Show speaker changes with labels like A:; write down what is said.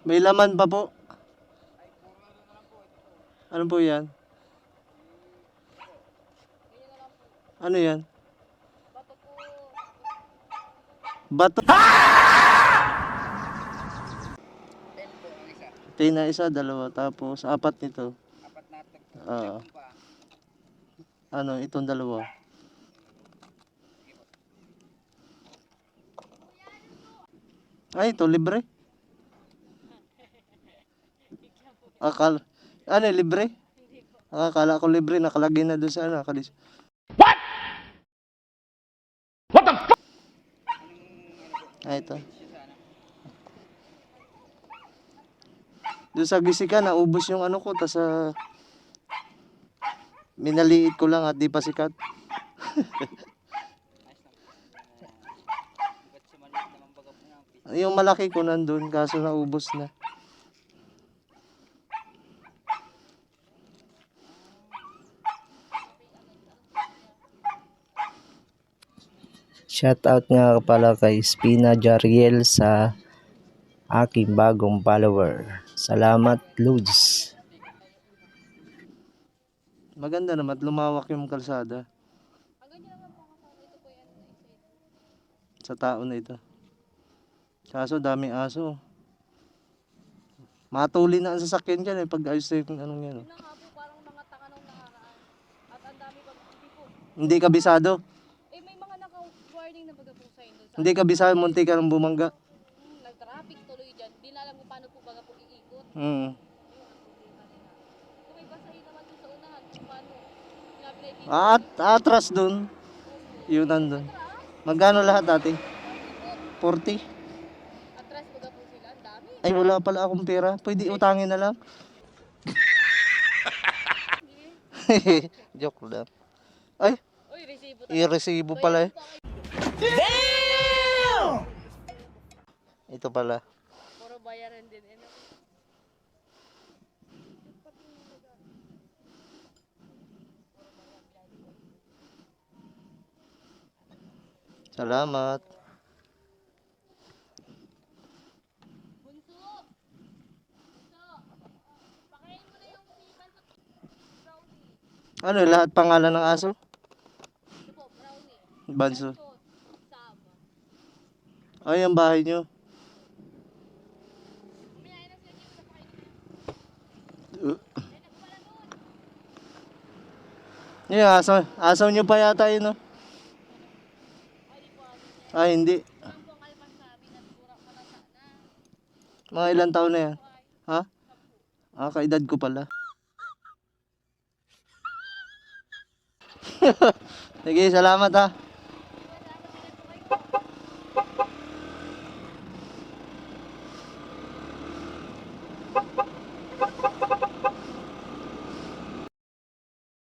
A: May laman pa po. Ano po yan? Ano yan? Bato. 10 na isa, dalawa. Tapos, apat nito. Ano, itong dalawa. Ay, ito, libre. Ano, libre? Akala ko libre, nakalagay na doon sa ano. Ay, ito. Doon sa Gisika, naubos yung ano ko, tas minaliit ko lang at di pa sikat. Yung malaki ko nandun, kaso naubos na. Shoutout nga pala kay Spina Jariel sa aking bagong follower. Salamat, Lods. Maganda naman, lumawak yung kalsada. Sa tao na ito. Kaso daming aso. Matuli na ang sasakyan dyan pag ayos na yung anong yan.
B: Parang mga tanga nung nakaraan. At ang dami pag
A: Hindi kabisado.
B: may mga naka-warning na baga po sa inyo.
A: Hindi kabisado, munti ka ng bumangga.
B: Nag-traffic tuloy dyan. Di na alam kung paano po baga po iikot.
A: Hmm.
B: Kung may basahin naman po sa unahan, kung paano. Sinabi na
A: Atras dun. Yun nandun. Magkano lahat dati? 40?
B: atras baga po sila. Ang dami.
A: Ay, wala pala akong pera. Pwede utangin na lang. Joke lang. Ay,
B: Uy, resibo
A: i-resibo pala eh. Damn! Ito pala.
B: Puro bayaran din.
A: Salamat. Ano, lahat pangalan ng aso? Banso. Ay, ang bahay nyo. Yeah, aso nyo pa yata yun, no? Ay, hindi. Mga ilang taon na yan? Ha? Kaedad ko pala. Sige, salamat ha.